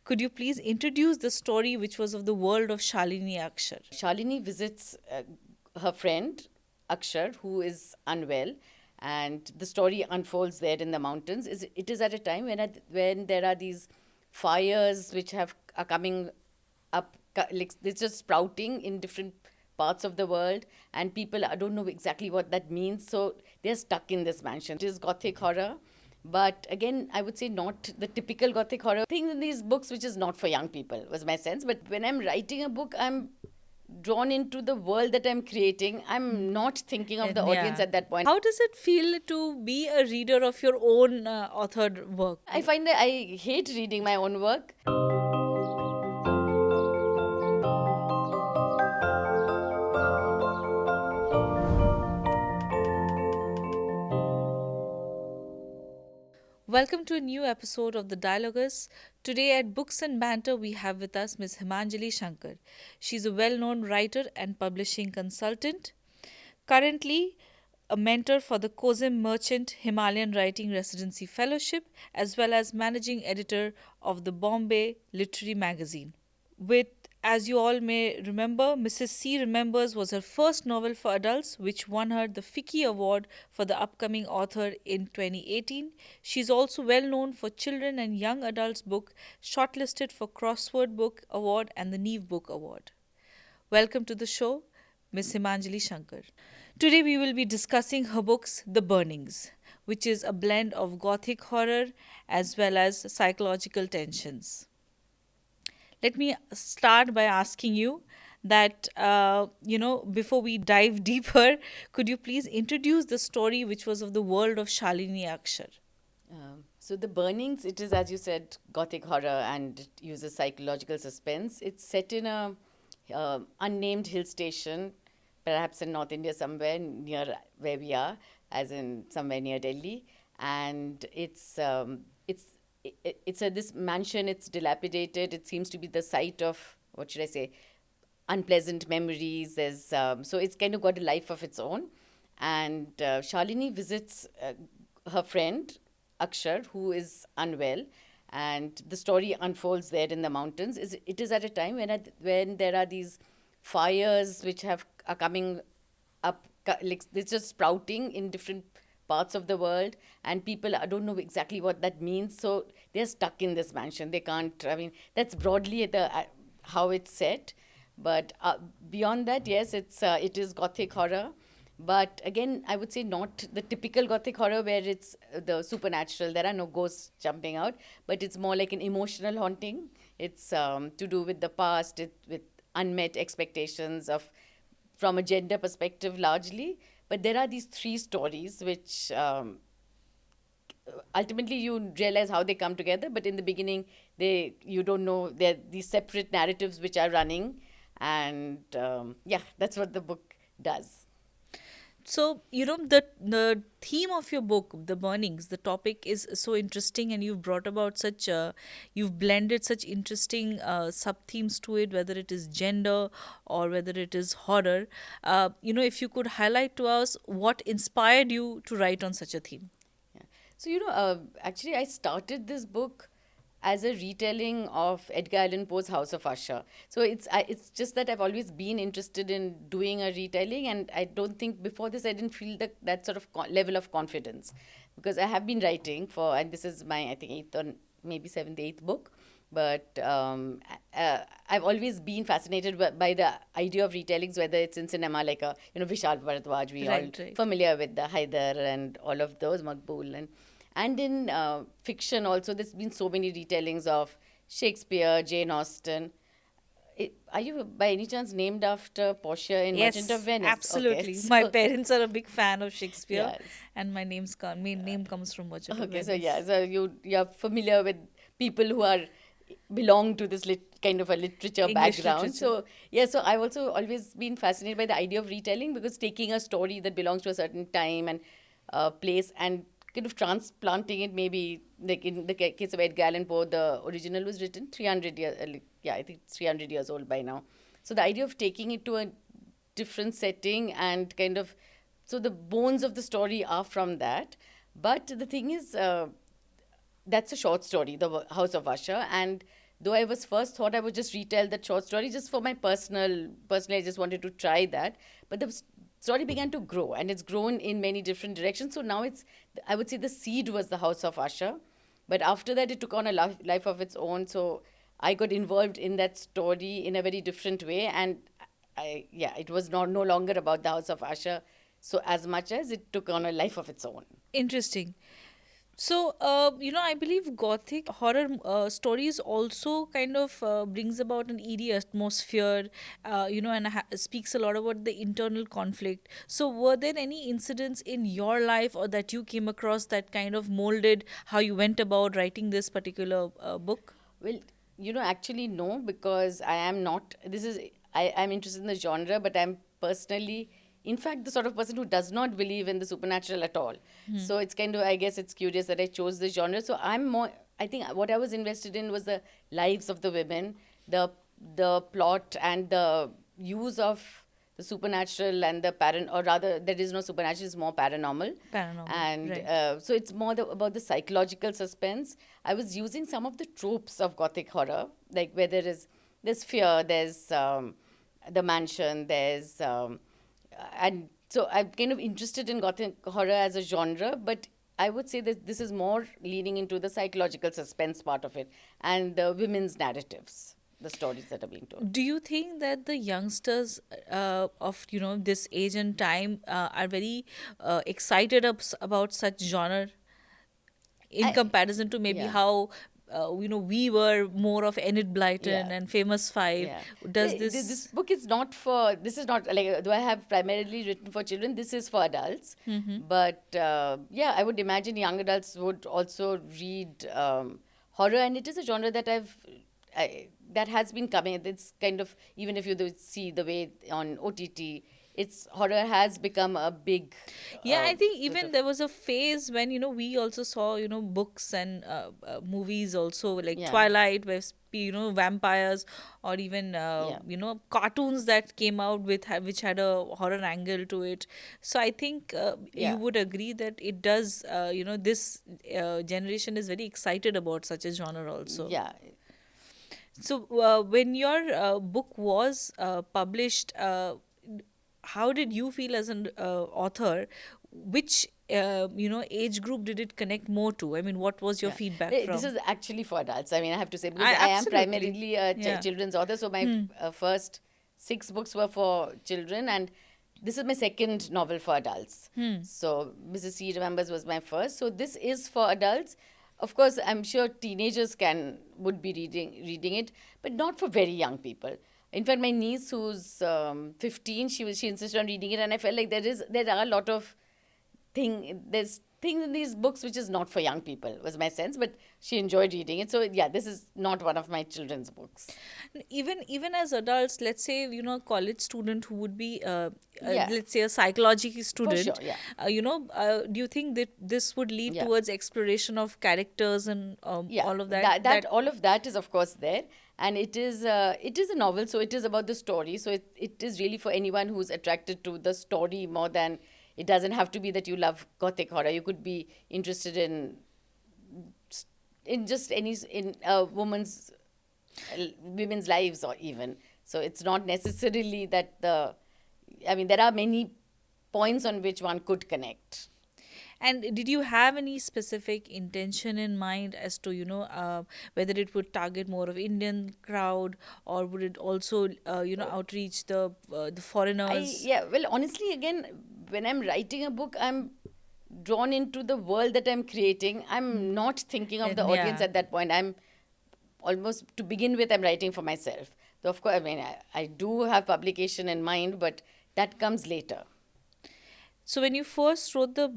Could you please introduce the story which was of the world of Shalini Akshar? Shalini visits her friend Akshar, who is unwell, and the story unfolds there in the mountains. It is at a time when there are these fires which are coming up, like they're just sprouting in different parts of the world, and people don't know exactly what that means. So they're stuck in this mansion. It is gothic horror. But again, I would say not the typical gothic horror thing in these books, which is not for young people, was my sense. But when I'm writing a book, I'm drawn into the world that I'm creating. I'm not thinking of the And audience yeah, at that point. how does it feel to be a reader of your own authored work? I find that I hate reading my own work. Welcome to a new episode of The Dialogues. Today at Books and Banter, we have with us Ms. Himanjali Sankar. She's a well known writer and publishing consultant. Currently, a mentor for the Kozim Merchant Himalayan Writing Residency Fellowship, as well as managing editor of the Bombay Literary Magazine. With, as you all may remember, Mrs. C Remembers was her first novel for adults, which won her the Fiki Award for the upcoming author in 2018. She is also well known for children and young adults book shortlisted for Crossword Book Award and the Neve Book Award. Welcome to the show, Ms. Himanjali Sankar. Today we will be discussing her books The Burnings, which is a blend of gothic horror as well as psychological tensions. Let me start by asking you that, before we dive deeper, could you please introduce the story which was of the world of Shalini Akshar? So the burnings, it is, as you said, gothic horror, and it uses psychological suspense. It's set in a unnamed hill station, perhaps in North India, somewhere near where we are, as in somewhere near Delhi. And it's this mansion. It's dilapidated. It seems to be the site of, what should I say, unpleasant memories. There's so it's kind of got a life of its own. And Shalini visits her friend Akshar, who is unwell, and the story unfolds there in the mountains. It is at a time when there are these fires which are coming up, like they're just sprouting in different parts of the world, and people don't know exactly what that means. So they're stuck in this mansion. They can't. I mean, that's broadly how it's set. But beyond that, yes, it is gothic horror. But again, I would say not the typical gothic horror where it's the supernatural. There are no ghosts jumping out, but it's more like an emotional haunting. It's to do with the past, with unmet expectations of, from a gender perspective largely. But there are these three stories which ultimately you realize how they come together. But in the beginning, you don't know, they're these separate narratives which are running, and yeah, that's what the book does. So, the theme of your book, The Burnings, the topic is so interesting, and you've brought about you've blended such interesting sub themes to it, whether it is gender or whether it is horror. If you could highlight to us what inspired you to write on such a theme. Yeah. So, actually, I started this book as a retelling of Edgar Allan Poe's House of Usher. So it's just that I've always been interested in doing a retelling, and I don't think before this I didn't feel that sort of level of confidence, because I have been writing for, and this is my, I think, eighth or maybe seventh, eighth book. But I've always been fascinated by the idea of retellings, whether it's in cinema, like Vishal Bharadwaj, we all Right. familiar with the Haider and all of those, Maqbool, and in fiction also. There's been so many retellings of Shakespeare, Jane Austen. Are you by any chance named after Portia in Merchant of Yes, Venice? absolutely. Okay, My so parents are a big fan of Shakespeare, yes. and my main name comes from Merchant of Okay, so yeah, Venice. so you're familiar with people who are belong to this kind of a literature English background. literature. So yeah, so I've also always been fascinated by the idea of retelling, because taking a story that belongs to a certain time and place and kind of transplanting it, maybe like in the case of Edgar Allan Poe, the original was written 300 years, yeah, I think it's 300 years old by now. So the idea of taking it to a different setting and kind of, so the bones of the story are from that. But the thing is, that's a short story, The House of Usher, and though I was first thought I would just retell that short story just for my personally, I just wanted to try that. But the story began to grow, and it's grown in many different directions. So now I would say the seed was the House of Usher. But after that, it took on a life of its own. So I got involved in that story in a very different way. And yeah, it was not no longer about the House of Usher so as much as it took on a life of its own. Interesting. So, I believe gothic horror stories also kind of brings about an eerie atmosphere, and speaks a lot about the internal conflict. So, were there any incidents in your life or that you came across that kind of molded how you went about writing this particular book? Well, actually, no, because I am not. I'm interested in the genre, but I'm personally, in fact, the sort of person who does not believe in the supernatural at all. So it's kind of, I guess it's curious that I chose this genre. So I'm more, I think what I was invested in was the lives of the women, the the plot and the use of the supernatural and the or rather, there is no supernatural, it's more paranormal. Paranormal, And right. so it's more about the psychological suspense. I was using some of the tropes of gothic horror, like where there's fear, there's the mansion, there's and so I'm kind of interested in gothic horror as a genre, but I would say that this is more leaning into the psychological suspense part of it and the women's narratives, the stories that are being told. Do you think that the youngsters of this age and time are very excited about such genre in I comparison to maybe Yeah. how we were more of Enid Blyton Yeah. and Famous Five? Yeah. Does This this? book is not for, this is not like, though I have primarily written for children, this is for adults. But yeah, I would imagine young adults would also read horror, and it is a genre that that has been coming. It's kind of, even if you do see the way on OTT, it's horror has become a big Yeah, I think sort even of, there was a phase when we also saw books and movies also like yeah, Twilight, where vampires, or even yeah. cartoons that came out with which had a horror angle to it. So I think you Yeah. would agree that it does. This generation is very excited about such a genre also. Yeah. So, when your book was published, how did you feel as an author? Which age group did it connect more to? I mean, what was your Yeah, feedback this from? is actually for adults. I mean, I have to say, because I I am absolutely, primarily a yeah. children's author. So my first six books were for children, and this is my second novel for adults. So Mrs. C Remembers was my first. So this is for adults. Of course, I'm sure teenagers would be reading it, but not for very young people. In fact, my niece, who's 15, she insisted on reading it, and I felt like there are a lot of there's things in these books which is not for young people, was my sense, but she enjoyed reading it. So yeah, this is not one of my children's books. Even as adults, let's say a college student who would be Yeah, let's say a psychology for student, sure. Yeah, do you think that this would lead yeah, towards exploration of characters and yeah. all of that That all of that is of course there, and it is a novel, so it is about the story. So it is really for anyone who's attracted to the story more than, it doesn't have to be that you love gothic horror. You could be interested in just any in a women's lives, or even so it's not necessarily that I mean, there are many points on which one could connect. And did you have any specific intention in mind as to whether it would target more of Indian crowd, or would it also outreach the foreigners? Yeah, well, honestly, again, when I'm writing a book, I'm drawn into the world that I'm creating. I'm not thinking of the And audience yeah. at that point. I'm almost, to begin with, I'm writing for myself. So of course, I mean, I do have publication in mind, but that comes later. So when you first wrote the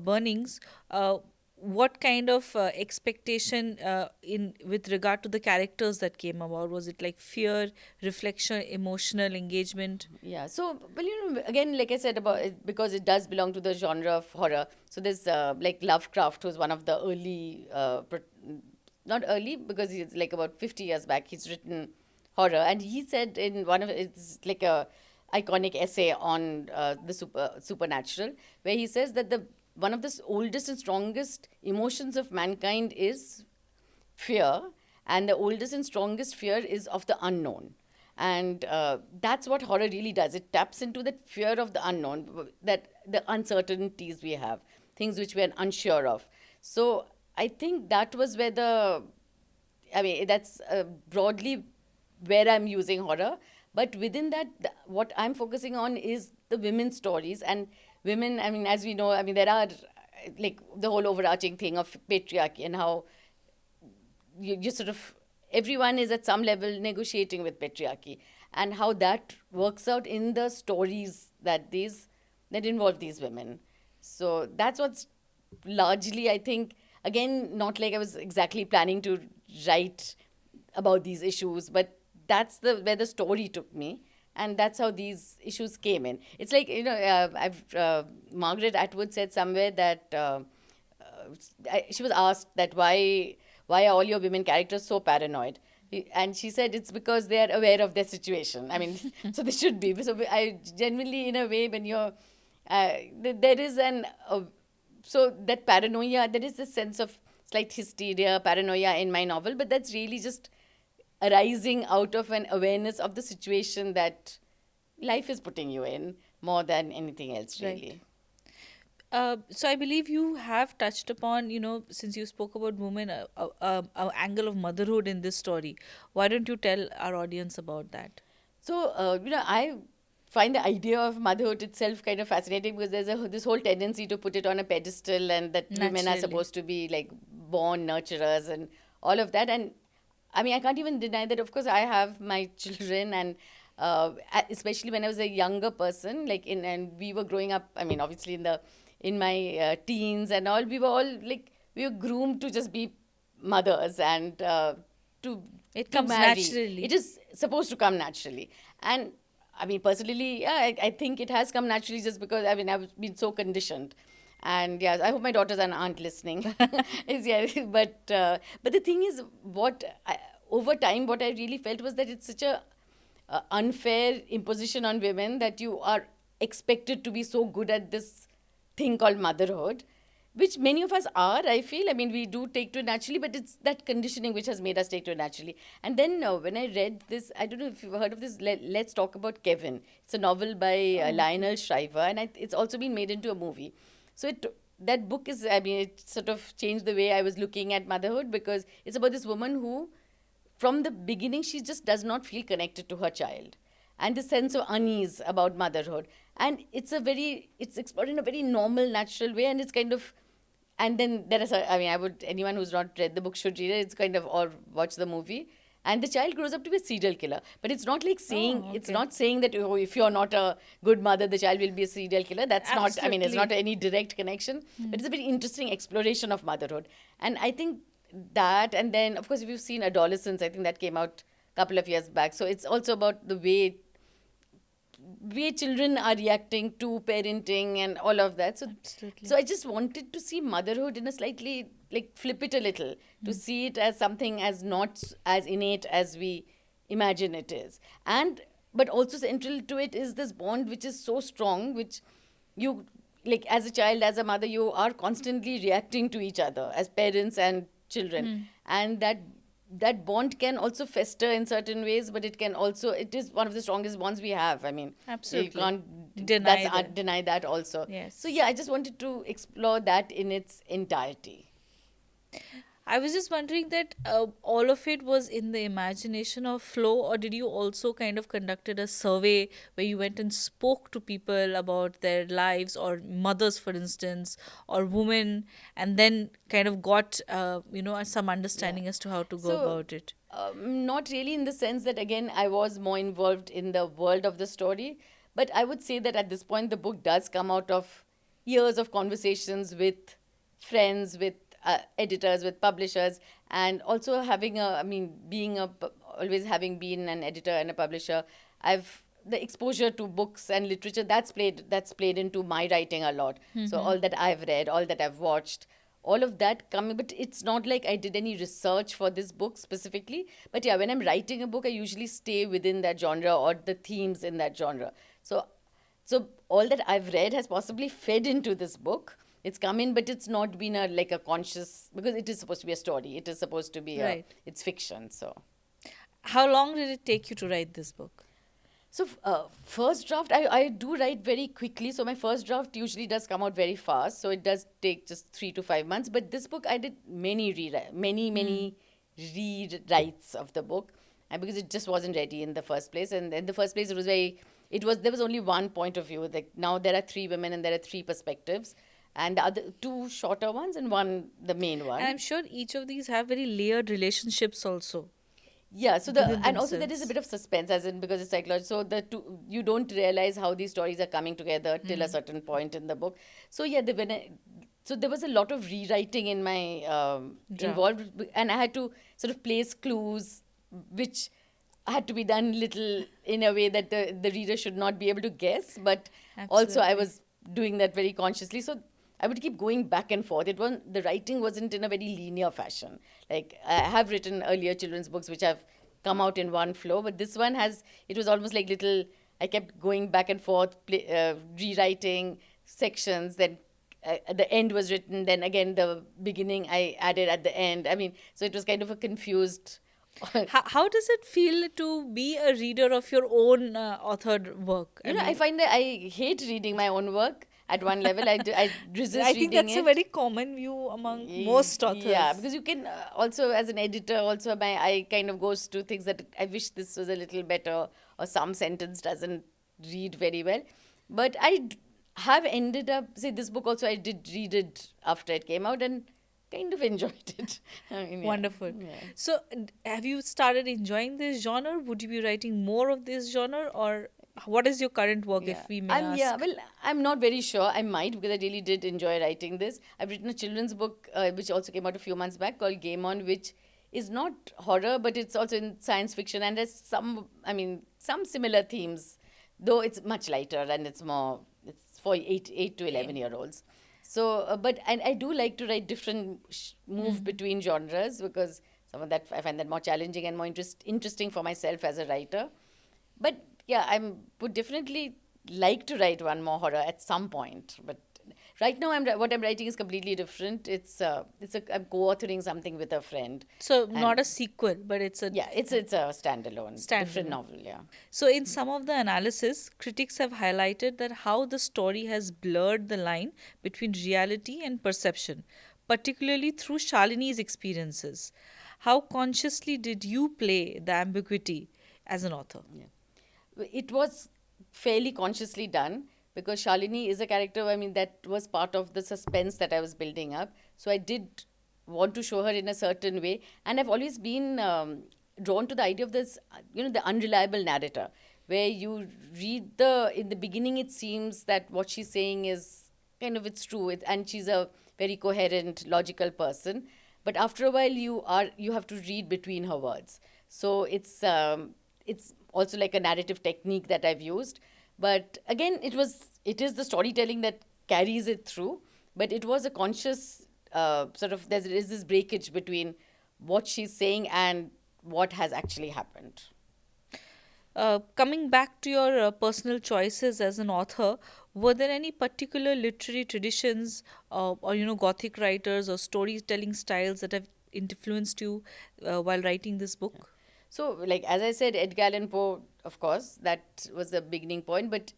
burnings, what kind of expectation in with regard to the characters that came about? Was it like fear, reflection, emotional engagement? Yeah. So, well, again, like I said about it, because it does belong to the genre of horror. So there's like Lovecraft, who's one of the early, not early because he's like about 50 years back. He's written horror, and he said in one of it's like a iconic essay on the supernatural, where he says that the one of the oldest and strongest emotions of mankind is fear, And the oldest and strongest fear is of the unknown. And that's what horror really does. It taps into that fear of the unknown, that the uncertainties we have, things which we are unsure of. So I think that was where that's broadly where I'm using horror. But within that, what I'm focusing on is the women's stories. And women, I mean, as we know, I mean, there are like the whole overarching thing of patriarchy and how you sort of, everyone is at some level negotiating with patriarchy, and how that works out in the stories that involve these women. So that's what's largely, I think, again, not like I was exactly planning to write about these issues, but that's the where the story took me, and that's how these issues came in. It's like, I've Margaret Atwood said somewhere that she was asked that why are all your women characters so paranoid, and she said it's because they are aware of their situation. I mean, so they should be. So I genuinely, in a way, when you're there is an so that paranoia, there is this sense of slight hysteria, paranoia in my novel, but that's really just arising out of an awareness of the situation that life is putting you in, more than anything else, Right. really. So I believe you have touched upon, since you spoke about women, angle of motherhood in this story. Why don't you tell our audience about that? So, I find the idea of motherhood itself kind of fascinating, because there's this whole tendency to put it on a pedestal, and that women are Naturally. supposed to be like born nurturers and all of that. And I mean, I can't even deny that, of course, I have my children, and especially when I was a younger person, and we were growing up, I mean, obviously in my teens and all, we were all like, we were groomed to just be mothers, and to It to comes marry. It naturally. is supposed to come naturally. And I mean, personally, yeah, I think it has come naturally, just because I mean, I've been so conditioned. And yeah, I hope my daughters aren't listening. Yeah, but the thing is, over time, what I really felt was that it's such a unfair imposition on women, that you are expected to be so good at this thing called motherhood, which many of us are, I feel. I mean, we do take to it naturally, but it's that conditioning which has made us take to it naturally. And then when I read this, I don't know if you've heard of this, Let's Talk About Kevin. It's a novel by Oh, okay. Lionel Shriver, and it's also been made into a movie. So that book is, I mean, it sort of changed the way I was looking at motherhood, because it's about this woman who, from the beginning, she just does not feel connected to her child, and the sense of unease about motherhood. And it's explored in a very normal, natural way, and it's kind of, and then there is I mean, I would, anyone who's not read the book should read it. It's kind of, or watch the movie. And the child grows up to be a serial killer, but it's not like saying, Oh, it's okay. not saying that, oh, if you're not a good mother, the child will be a serial killer. That's not, I mean, it's not Absolutely. any direct connection, Hmm. but it's a very interesting exploration of motherhood. And I think that, and then of course, if you've seen Adolescence, I think that came out a couple of years back. So it's also about the way children are reacting to parenting and all of that. So Absolutely. I just wanted to see motherhood in a slightly, like, flip it a little, to Hmm. see it as something as not as innate as we imagine it is. And but also central to it is this bond which is so strong, which you, like, as a child, as a mother, you are constantly reacting to each other as parents and children. Hmm. And that bond can also fester in certain ways, but it is one of the strongest bonds we have. I mean, you Absolutely. can't Deny that. deny that also. So Yes. yeah, I just wanted to explore that in its entirety. I was just wondering that all of it was in the imagination of Flo, or did you also kind of conducted a survey where you went and spoke to people about their lives, or mothers, for instance, or women, and then kind of got, some Yeah. understanding as to how to go So, about it? not really, in the sense that, again, I was more involved in the world of the story. But I would say that at this point, the book does come out of years of conversations with friends, with editors, with publishers, and also having I mean, always having been an editor and a publisher, I've the exposure to books and literature that's played into my writing a lot. So Mm-hmm. all that I've read, all that I've watched, all of that coming. But it's not like I did any research for this book specifically. But yeah, when I'm writing a book, I usually stay within that genre or the themes in that genre. So all that I've read has possibly fed into this book. it's come in, but it's not been a like a conscious, because it is supposed to be a story. It is supposed to be a Right. it's fiction. So How long did it take you to write this book? first draft, I do write very quickly. So my first draft usually does come out very fast. So it does take just 3 to 5 months. But this book, I did many rewrites of the book, and because it just wasn't ready in the first place. And in the first place, there was only one point of view. Like now there are three women and there are three perspectives, and the other two shorter ones and one the main And one. I'm sure each of these have very layered relationships also Yeah, so within and also there is a themselves. bit of suspense, as in because it's psychology. So the two, you don't realize how these stories are coming together till a certain point in the book. So yeah, so there was a lot of rewriting in my Draft. involved, and I had to sort of place clues, which had to be done little in a way that the reader should not be able to guess. But also I Absolutely. was doing that very consciously. So I would keep going back and forth. The writing wasn't in a very linear fashion. Like I have written earlier children's books which have come out in one flow, but this one has, it was almost like little, I kept going back and forth, rewriting sections, then the end was written, then again the beginning I added at the end. I mean, so it was kind of a confused. How does it feel to be a reader of your own authored work? I I mean, find that I hate reading my own work at one level. I resist I think reading that's a it. very common view among most Yeah, authors. because you can also, as an editor, also my eye kind of goes to things that I wish this was a little better, or some sentence doesn't read very well. But have ended up, say, this book also I did read it after it came out and kind of enjoyed it. I mean, yeah, Wonderful. yeah. So, have you started enjoying this genre? Would you be writing more of this genre, or what is your current work, Yeah, if we may ask? well, I'm not very sure. I might, because I really did enjoy writing this. I've written a children's book which also came out a few months back called Game On, which is not horror, but it's also in science fiction and has some, I mean, some similar themes, though it's much lighter and it's for 8 to Okay. 11-year-olds. So, but and I do like to write different, move between genres, because some of that I find that more challenging and more interesting for myself as a writer. But yeah, would definitely like to write one more horror at some point. But right now, what I'm writing is completely different. I'm co-authoring something with a friend, So, and not a sequel, but it's a yeah, it's a standalone, different standalone. novel. Yeah. So, in some of the analysis, critics have highlighted that how the story has blurred the line between reality and perception, particularly through Shalini's experiences. How consciously did you play the ambiguity as an author? It was fairly consciously done, because Shalini is a character, I mean, that was part of the suspense that I was building up. So I did want to show her in a certain way. And I've always been drawn to the idea of this, the unreliable narrator, where you in the beginning, it seems that what she's saying is kind of, it's true. And she's a very coherent, logical person. But after a while, you have to read between her words. So it's also like a narrative technique that I've used. But again, it is the storytelling that carries it through. But it was a conscious sort of, there is this breakage between what she's saying and what has actually happened. Coming back to your personal choices as an author, were there any particular literary traditions or Gothic writers or storytelling styles that have influenced you while writing this book? So, like as I said, Edgar Allan Poe, of course, that was the beginning point. But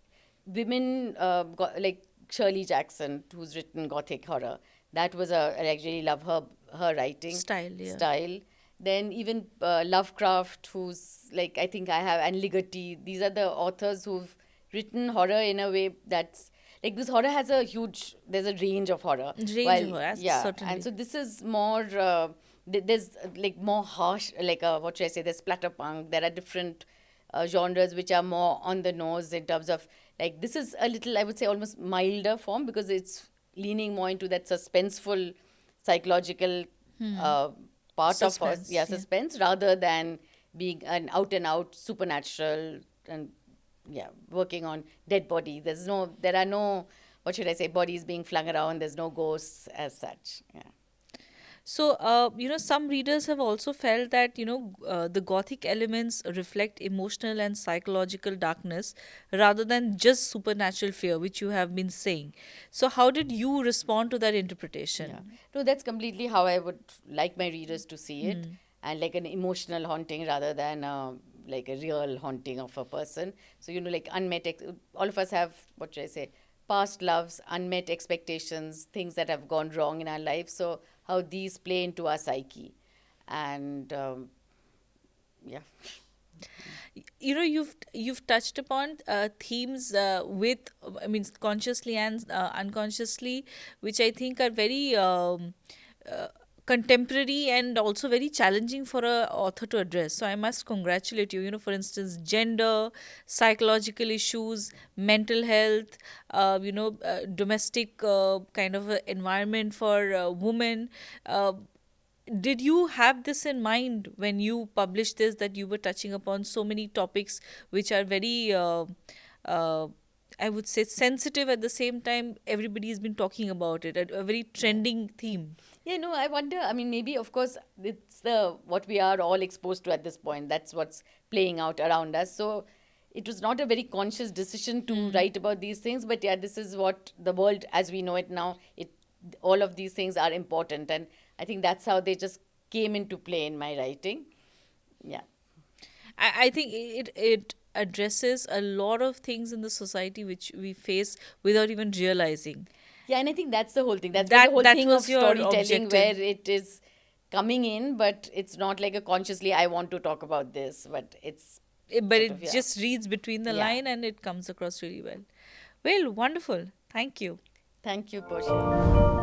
women, like Shirley Jackson, who's written Gothic horror, that was I actually love her writing Style, yeah. style. Then even Lovecraft, who's like, I think I have, and Ligeti. These are the authors who've written horror in a way that's like, because horror has there's a range of horror. Range of While her, yeah, and certainly. so this is more. There's like more harsh, like what should I say? There's splatterpunk. There are different genres which are more on the nose in terms of, like, this is a little, I would say, almost milder form, because it's leaning more into that suspenseful, psychological uh, part of us, yeah, Suspense, yeah. suspense, rather than being an out and out supernatural, and yeah, working on dead bodies. There are no, what should I say, bodies being flung around. There's no ghosts as such. Yeah. So, some readers have also felt that, the Gothic elements reflect emotional and psychological darkness rather than just supernatural fear, which you have been saying. So, how did you respond to that Yeah. interpretation? No, that's completely how I would like my readers to see it, Hmm. and like an emotional haunting rather than like a real haunting of a person. So, like all of us have, what should I say, past loves, unmet expectations, things that have gone wrong in our life. So, how these play into our psyche. And yeah. You've touched upon themes with, I mean, consciously and unconsciously, which I think are very uh, contemporary and also very challenging for a author to address. So I must congratulate you. For instance, gender, psychological issues, mental health, domestic kind of a environment for women. uh, did you have this in mind when you published this, that you were touching upon so many topics which are very uh, I would say sensitive, at the same time everybody has been talking about it, a very Yeah. trending theme? Yeah, no, I wonder. I mean, maybe, of course, it's the what we are all exposed to at this point. That's what's playing out around us. So it was not a very conscious decision to Hmm. write about these things, but yeah, this is what the world as we know it now. All of these things are important, and I think that's how they just came into play in my writing. Yeah. I think it addresses a lot of things in the society which we face without even realizing. Yeah, and I think that's the whole thing. That's the that whole that thing of was your storytelling where objective. it is coming in, but it's not like a consciously I want to talk about this, but it's But sort of, it yeah. just reads between the Yeah. line and it comes across really well. Well, wonderful. Thank you. Thank you, Portia.